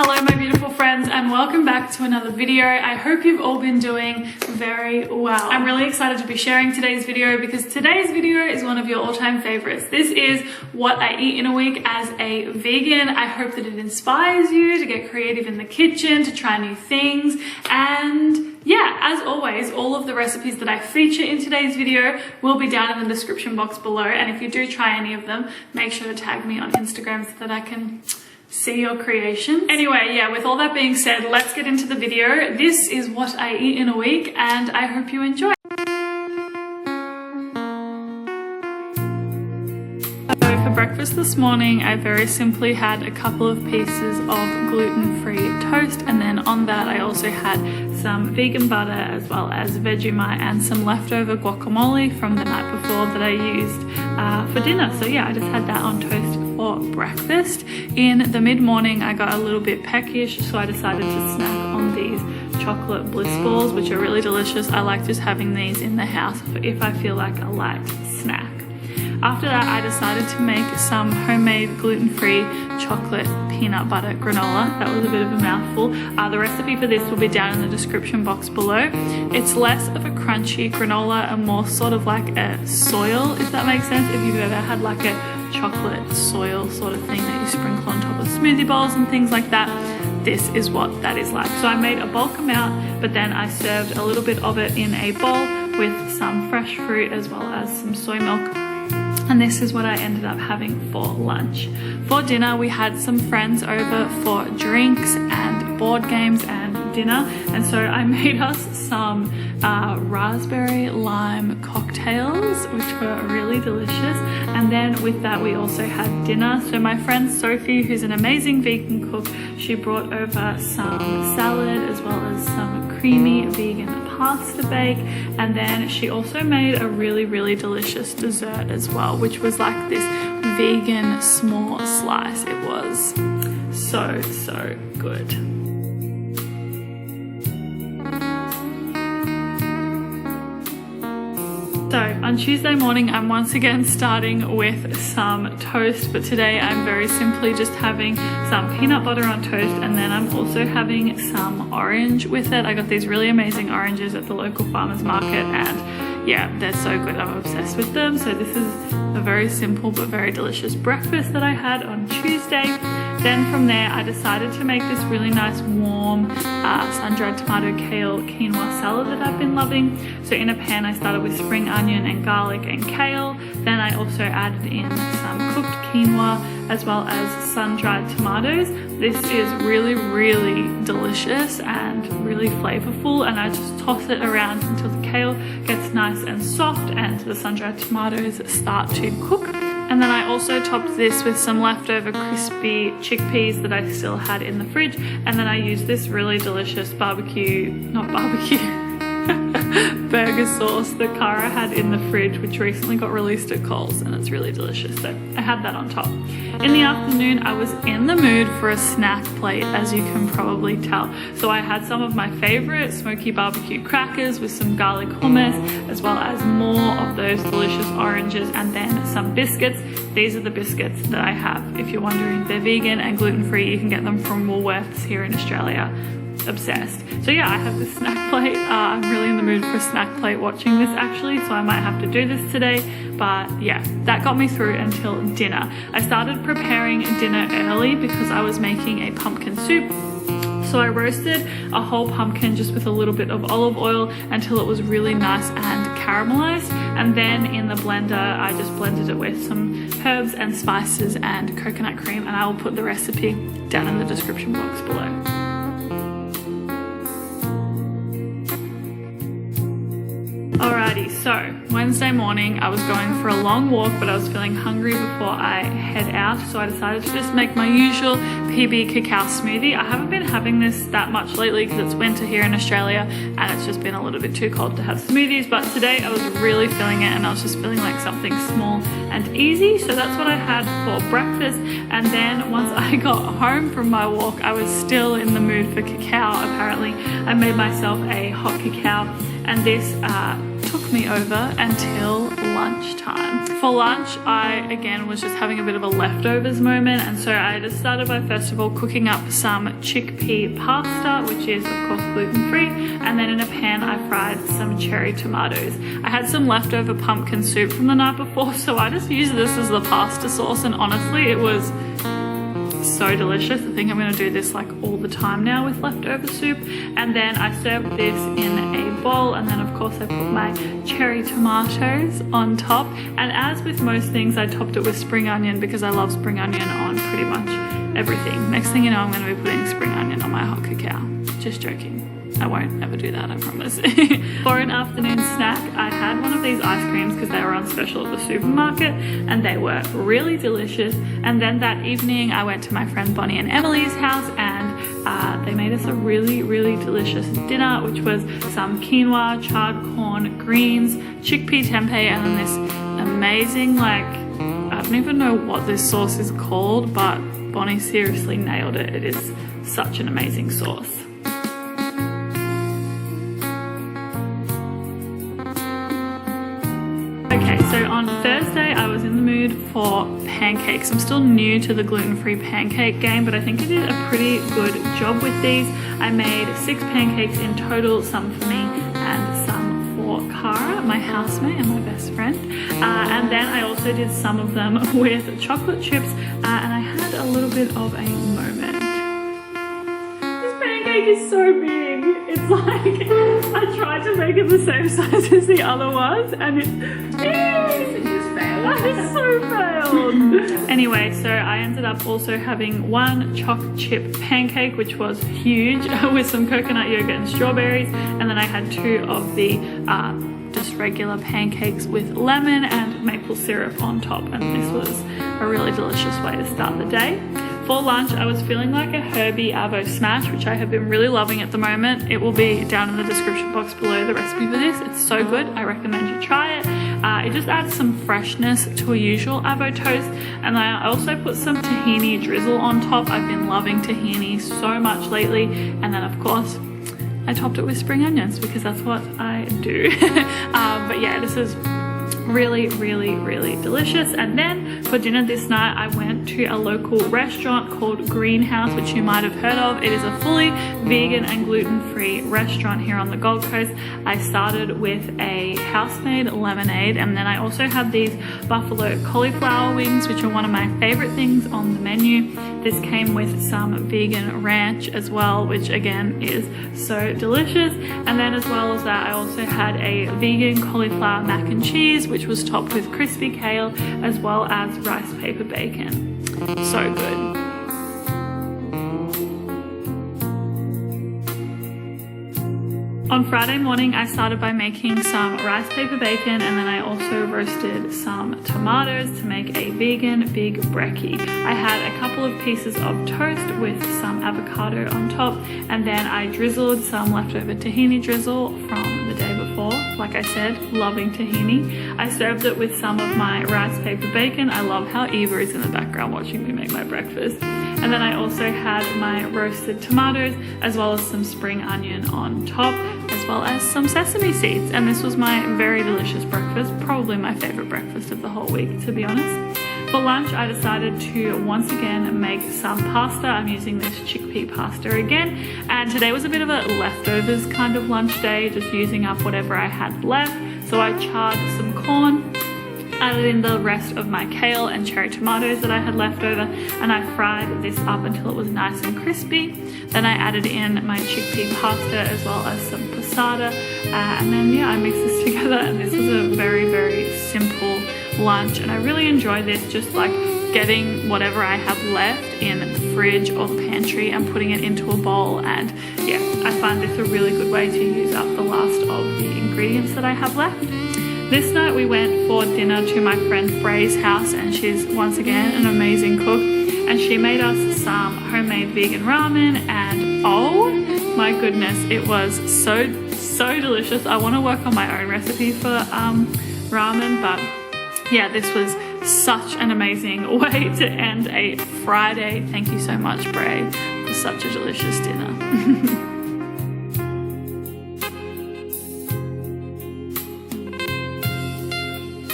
Hello my beautiful friends and welcome back to another video. I hope you've all been doing very well. I'm really excited to be sharing today's video because today's video is one of your all-time favorites. This is what I eat in a week as a vegan. I hope that it inspires you to get creative in the kitchen, to try new things, and yeah, as always, all of the recipes that I feature in today's video will be down in the description box below, and if you do try any of them, make sure to tag me on Instagram so that I can see your creation. Anyway, yeah, with all that being said, let's get into the video. This is what I eat in a week and I hope you enjoy. So for breakfast this morning, I very simply had a couple of pieces of gluten-free toast, and then on that I also had some vegan butter as well as Vegemite and some leftover guacamole from the night before that I used for dinner. So yeah, I just had that on toast for breakfast. In the mid-morning I got a little bit peckish, so I decided to snack on these chocolate bliss balls, which are really delicious. I like just having these in the house if I feel like a light snack. After that, I decided to make some homemade gluten-free chocolate peanut butter granola. That was a bit of a mouthful. The recipe for this will be down in the description box below. It's less of a crunchy granola and more sort of like a soil, if that makes sense. If you've ever had like a chocolate soil sort of thing that you sprinkle on top of smoothie bowls and things like that, this is what that is like. So I made a bulk amount, but then I served a little bit of it in a bowl with some fresh fruit as well as some soy milk. And this is what I ended up having for lunch. For dinner, we had some friends over for drinks and board games and dinner. And so I made us some raspberry lime cocktails, which were really delicious. And then with that, we also had dinner. So my friend Sophie, who's an amazing vegan cook, she brought over some salad as well as some creamy vegan pasta bake, and then she also made a really delicious dessert as well, which was like this vegan small slice. It was so good. So on Tuesday morning, I'm once again starting with some toast, but today I'm very simply just having some peanut butter on toast, and then I'm also having some orange with it. I got these really amazing oranges at the local farmer's market, and yeah, they're so good. I'm obsessed with them. So this is a very simple but very delicious breakfast that I had on Tuesday. Then from there, I decided to make this really nice warm sun-dried tomato kale quinoa salad that I've been loving. So in a pan, I started with spring onion and garlic and kale. Then I also added in some cooked quinoa as well as sun-dried tomatoes. This is really delicious and really flavorful, and I just toss it around until the kale gets nice and soft and the sun-dried tomatoes start to cook. And then I also topped this with some leftover crispy chickpeas that I still had in the fridge, and then I used this really delicious burger sauce that Cara had in the fridge, which recently got released at Coles, and it's really delicious. So I had that on top. In the afternoon, I was in the mood for a snack plate, as you can probably tell. So I had some of my favorite smoky barbecue crackers with some garlic hummus, as well as more of those delicious oranges, and then some biscuits. These are the biscuits that I have. If you're wondering, they're vegan and gluten-free. You can get them from Woolworths here in Australia. Obsessed. So yeah, I have this snack plate. I'm really in the mood for a snack plate watching this actually, so I might have to do this today. But yeah, that got me through until dinner. I started preparing dinner early because I was making a pumpkin soup. So I roasted a whole pumpkin just with a little bit of olive oil until it was really nice and caramelized. And then in the blender, I just blended it with some herbs and spices and coconut cream, and I will put the recipe down in the description box below. Alrighty, so Wednesday morning I was going for a long walk, but I was feeling hungry before I head out, so I decided to just make my usual PB cacao smoothie. I haven't been having this that much lately because it's winter here in Australia and it's just been a little bit too cold to have smoothies, but today I was really feeling it and I was just feeling like something small and easy, so that's what I had for breakfast. And then once I got home from my walk, I was still in the mood for cacao apparently. I made myself a hot cacao, and this took me over until lunchtime. For lunch, I again was just having a bit of a leftovers moment, and so I just started by first of all cooking up some chickpea pasta, which is of course gluten-free, and then in a pan I fried some cherry tomatoes. I had some leftover pumpkin soup from the night before, so I just used this as the pasta sauce, and honestly it was so delicious. I think I'm going to do this like all the time now with leftover soup. And then I served this in a bowl, and then of course I put my cherry tomatoes on top, and as with most things I topped it with spring onion because I love spring onion on pretty much everything. Next thing you know, I'm going to be putting spring onion on my hot cacao. Just joking. I won't ever do that, I promise. For an afternoon snack, I had one of these ice creams because they were on special at the supermarket, and they were really delicious. And then that evening I went to my friend Bonnie and Emily's house, and they made us a really, really delicious dinner, which was some quinoa, charred corn, greens, chickpea tempeh, and then this amazing, like, I don't even know what this sauce is called, but Bonnie seriously nailed it. It is such an amazing sauce. Okay, so on Thursday I was in the mood for pancakes. I'm still new to the gluten-free pancake game, but I think I did a pretty good job with these. I made 6 pancakes in total, some for me and some for Cara, my housemate and my best friend. And then I also did some of them with chocolate chips, and I had a little bit of a moment. This pancake is so big. It's like, I tried to make it the same size as the other ones, and it just failed. I so failed. Anyway, so I ended up also having 1 choc chip pancake, which was huge, with some coconut yogurt and strawberries, and then I had 2 of the just regular pancakes with lemon and maple syrup on top, and this was a really delicious way to start the day. For lunch, I was feeling like a herby avo smash, which I have been really loving at the moment. It will be down in the description box below, the recipe for this. It's so good. I recommend you try it. It just adds some freshness to a usual avo toast. And I also put some tahini drizzle on top. I've been loving tahini so much lately. And then of course, I topped it with spring onions because that's what I do. But yeah, this is really, really, really delicious. And then for dinner this night, I went to a local restaurant called Greenhouse, which you might have heard of. It is a fully vegan and gluten-free restaurant here on the Gold Coast. I started with a house-made lemonade, and then I also had these buffalo cauliflower wings, which are one of my favorite things on the menu. This came with some vegan ranch as well, which again is so delicious. And then as well as that, I also had a vegan cauliflower mac and cheese, which was topped with crispy kale as well as rice paper bacon. So good. On Friday morning, I started by making some rice paper bacon, and then I also roasted some tomatoes to make a vegan big brekkie. I had a couple of pieces of toast with some avocado on top, and then I drizzled some leftover tahini drizzle from the day before. Like I said, loving tahini. I served it with some of my rice paper bacon. I love how Eva is in the background watching me make my breakfast. And then I also had my roasted tomatoes as well as some spring onion on top, as well as some sesame seeds. And this was my very delicious breakfast, probably my favorite breakfast of the whole week, to be honest. For lunch, I decided to once again make some pasta. I'm using this chickpea pasta again. And today was a bit of a leftovers kind of lunch day, just using up whatever I had left. So I charred some corn, added in the rest of my kale and cherry tomatoes that I had left over, and I fried this up until it was nice and crispy. Then I added in my chickpea pasta as well as some passata, and then yeah, I mixed this together, and this was a very, very simple lunch, and I really enjoy this, just like getting whatever I have left in the fridge or the pantry and putting it into a bowl. And yeah, I find this a really good way to use up the last of the ingredients that I have left. This night we went for dinner to my friend Frey's house, and she's once again an amazing cook, and she made us some homemade vegan ramen, and oh my goodness, it was so delicious. I want to work on my own recipe for ramen, but yeah, this was such an amazing way to end a Friday. Thank you so much, Bray, for such a delicious dinner.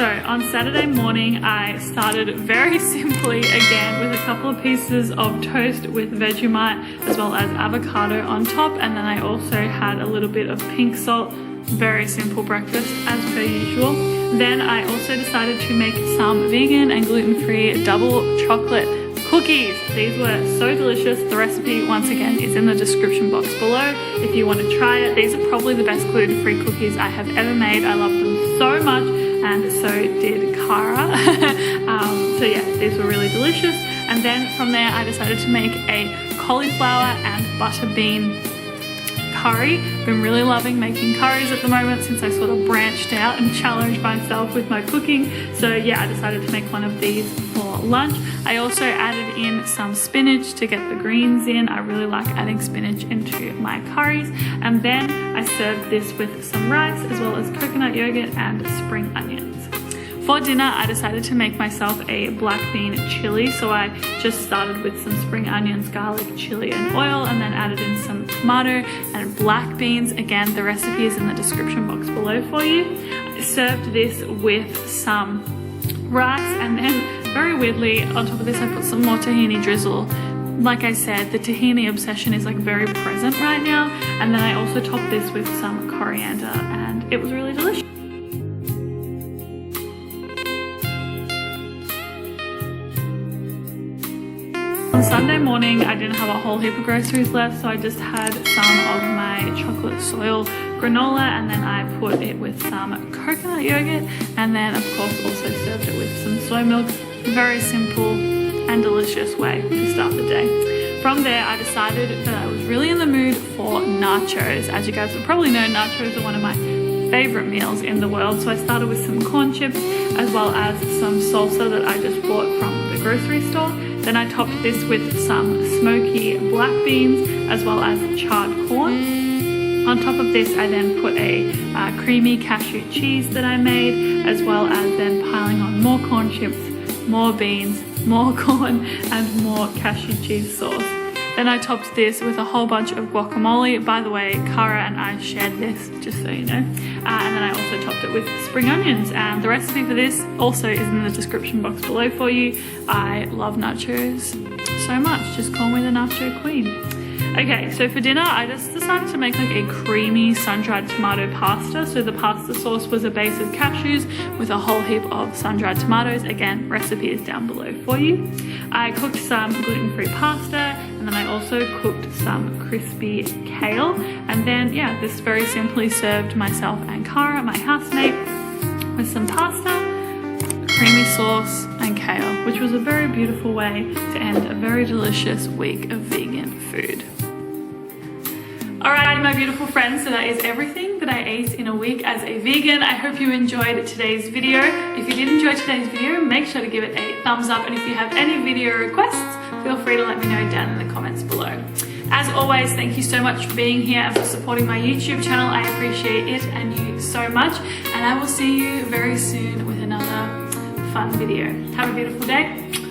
So on Saturday morning, I started very simply again with a couple of pieces of toast with Vegemite as well as avocado on top, and then I also had a little bit of pink salt. Very simple breakfast as per usual. Then I also decided to make some vegan and gluten-free double chocolate cookies. These were so delicious. The recipe, once again, is in the description box below if you want to try it. These are probably the best gluten-free cookies I have ever made. I love them so much, and so did Cara. So yeah, these were really delicious. And then from there, I decided to make a cauliflower and butter bean curry. I've been really loving making curries at the moment since I sort of branched out and challenged myself with my cooking. So yeah, I decided to make one of these for lunch. I also added in some spinach to get the greens in. I really like adding spinach into my curries. And then I served this with some rice as well as coconut yogurt and spring onions. For dinner, I decided to make myself a black bean chili. So I just started with some spring onions, garlic, chili, and oil, and then added in some tomato and black beans. Again, the recipe is in the description box below for you. I served this with some rice, and then very weirdly, on top of this, I put some more tahini drizzle. Like I said, the tahini obsession is like very present right now. And then I also topped this with some coriander, and it was really delicious. On Sunday morning, I didn't have a whole heap of groceries left, so I just had some of my chocolate soil granola, and then I put it with some coconut yogurt, and then of course also served it with some soy milk. Very simple and delicious way to start the day. From there, I decided that I was really in the mood for nachos. As you guys will probably know, nachos are one of my favorite meals in the world. So I started with some corn chips as well as some salsa that I just bought from the grocery store. Then I topped this with some smoky black beans as well as charred corn. On top of this, I then put a creamy cashew cheese that I made, as well as then piling on more corn chips, more beans, more corn, and more cashew cheese sauce. Then I topped this with a whole bunch of guacamole. By the way, Cara and I shared this, just so you know. And then I also topped it with spring onions. And the recipe for this also is in the description box below for you. I love nachos so much. Just call me the nacho queen. Okay, so for dinner, I just decided to make like a creamy sun-dried tomato pasta. So the pasta sauce was a base of cashews with a whole heap of sun-dried tomatoes. Again, recipe is down below for you. I cooked some gluten-free pasta, and then I also cooked some crispy kale. And then, yeah, this very simply served myself and Cara, my housemate, with some pasta, creamy sauce, and kale, which was a very beautiful way to end a very delicious week of vegan food. Alright, my beautiful friends, so that is everything that I ate in a week as a vegan. I hope you enjoyed today's video. If you did enjoy today's video, make sure to give it a thumbs up, and if you have any video requests, feel free to let me know down in the comments below. As always, thank you so much for being here and for supporting my YouTube channel. I appreciate it and you so much, and I will see you very soon with another fun video. Have a beautiful day.